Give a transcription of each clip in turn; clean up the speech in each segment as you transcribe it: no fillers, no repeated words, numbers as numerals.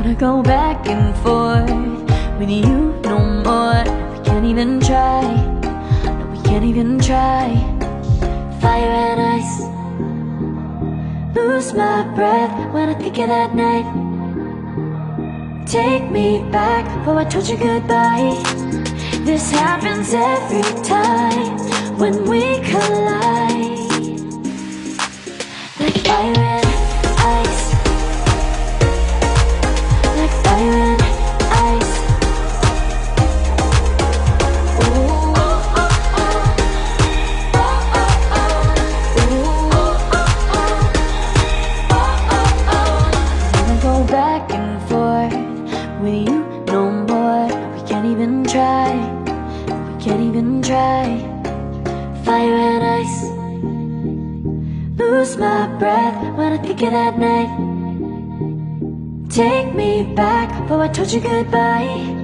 wanna go back and forth with you no more. We can't even try, no, we can't even try. Fire and ice, lose my breath when I think of that night. Take me back before I told you goodbye. This happens every time when we collide. Like fire and ice, like fire and ice. Ooh, oh, oh, oh. Oh, oh, oh. Ooh, oh, oh, oh. Oh, oh, oh. I wanna go back and forth with you no more. We can't even try, we can't even try. Fire and ice, lose my breath when I think of that night. Take me back before I told you goodbye.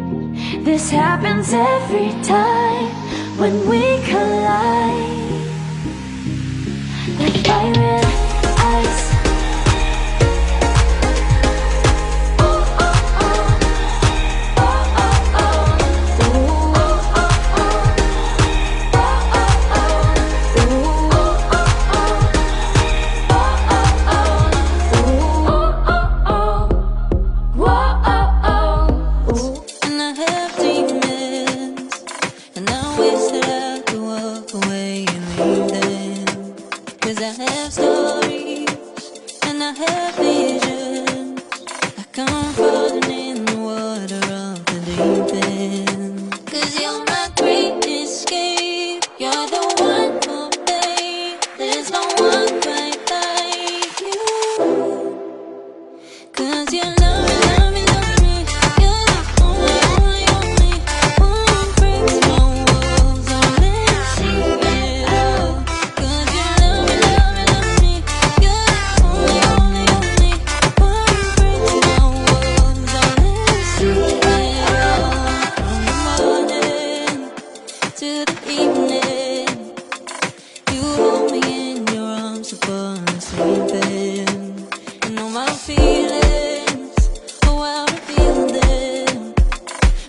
This happens every time when we collide. Like fire and ice. Cause I have stories and I have visions. Like I'm falling in the water of the deep end. Cause you're my great escape. You're the one for me. There's no one quite like you. Cause you love me, love me, love me. You're the only, only, only one breaks my walls. I'll let see it all. Cause you love me, love me, love me. You're the only, only, only one breaks my walls. I'll let see it all. From the morning to the evening, you hold me in your arms upon sleeping. And all my feelings, oh, I feel them.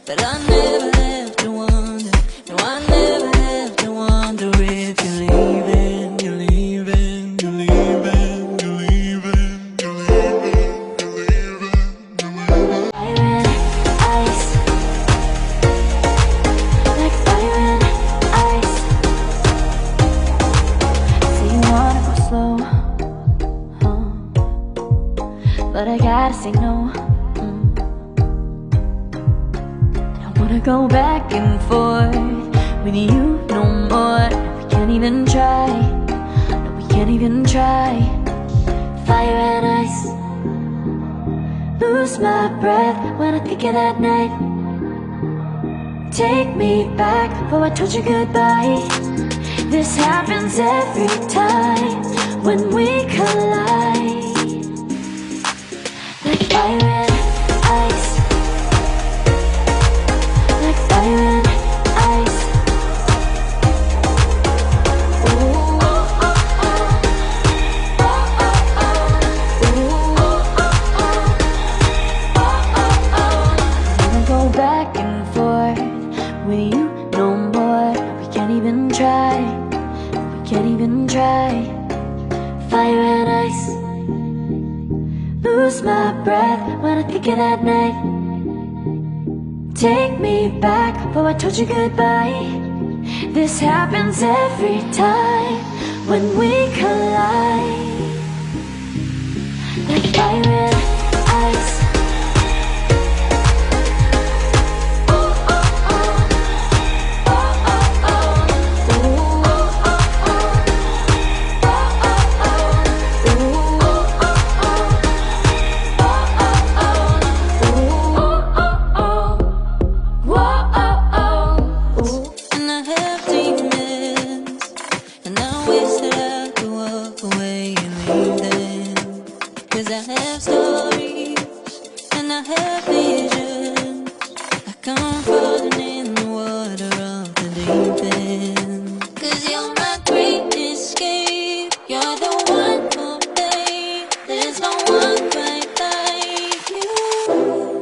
But I never have to wonder, no, I never have to wonder if you're leaving, you're leaving, you're leaving, you're leaving, you're leaving, you're leaving, you're leaving. Fire and ice, like fire and ice. Say you wanna go slow, but I gotta say no. I don't wanna go back and forth with you no more. We can't even try, no, we can't even try. Fire and ice, lose my breath when I think of that night. Take me back before I told you goodbye. This happens every time when we collide. Like fire and ice, like fire and ice. Ooh, oh, oh, oh. Oh, oh, oh. Ooh, oh, oh, oh. Oh, oh, oh. I wanna go back and forth with you no more. We can't even try, we can't even try. Fire and ice, lose my breath when I think of that night. Take me back before I told you goodbye. This happens every time when we collide. Like fire and ice. Oh, oh, oh. Oh, oh, oh. Ooh, oh, oh, oh. Oh, oh, oh. Ooh, oh, oh, oh. Oh, oh, oh. Ooh, oh, oh, oh. Whoa, oh, oh. Ooh. And I have demons, and I wish that I could walk away and leave them. Cause I have stories and I have visions. Like I'm falling in the water of the deep end. Cause you're my great escape. You're the one for me. There's no one quite like you.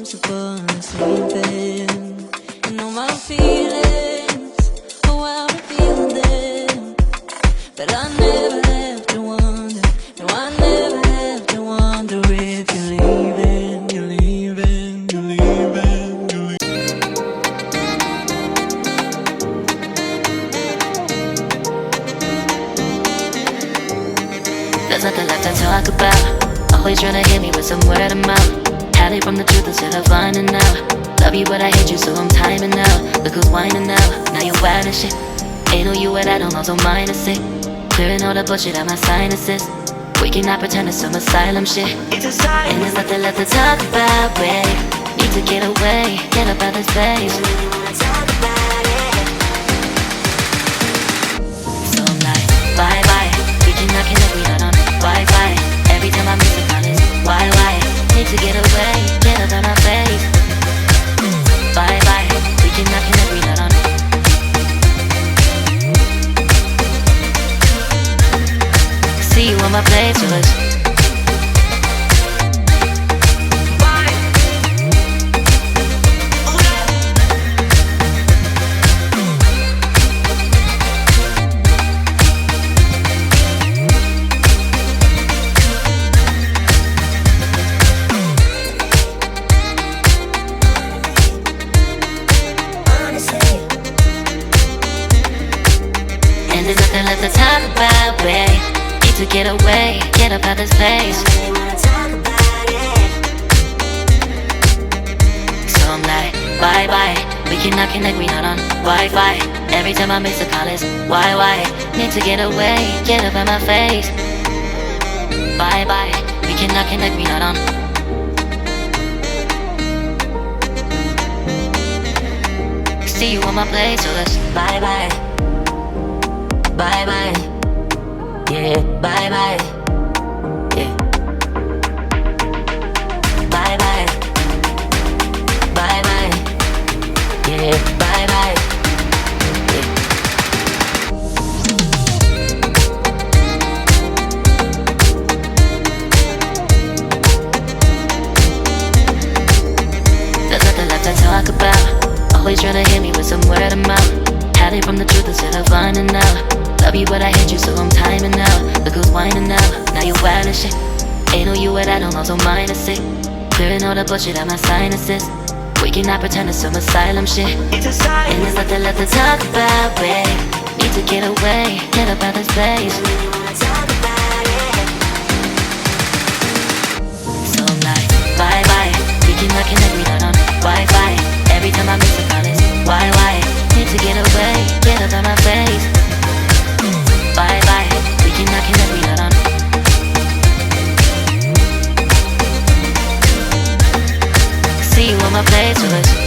close upon sleeping. You know my feelings, oh how I feel them. But I never have to wonder, no I never have to wonder if you're leaving, you're leaving, you're leaving, you're leaving. There's nothing left to talk about. Always trying to hit me with some word of mouth. Hide it from the truth instead of finding out. Love you but I hate you so I'm timing out. Look who's whining now, now you're wild and shit. Ain't no you at all, also mine is sick. Clearing all the bullshit out my sinuses. We cannot pretend it's some asylum shit. And there's nothing left to talk about, babe. Need to get away, get up out this place. So I'm like, bye bye. We cannot connect, we not on Wi-Fi. Every time I miss a call it's why? Need to get away, get up out my face. Bye bye. We cannot connect, we not on. See you on my playlist. And there's nothing left to talk about, babe. Need to get away, get up out this place. So I'm like, bye bye. We cannot connect, we not on Wi-Fi. Every time I miss a call it's why? Need to get away, get up out my face. Bye bye. We cannot connect, we not on. See you on my place, so let's bye bye. Bye bye. Yeah, bye bye. Yeah. Bye bye. Bye bye. Yeah, bye bye. Yeah. There's nothing left to talk about. Always trying to hit me with some word of mouth. Hiding from the truth instead of finding out. Love you but I hate you so I'm timing out. Look who's whining now, now you're wild and shit. Ain't no you at all, also mine is sick. Clearing all the bullshit out my sinuses. We cannot pretend it's some asylum shit. And there's nothing left to talk about, babe. Need to get away, get up out this place. So I'm like, bye bye. We cannot connect, we not on Wi-Fi. Every time I miss a call it's why? Need to get away, get up out my face. Bye bye. We cannot connect, we not on. See you on my playlist.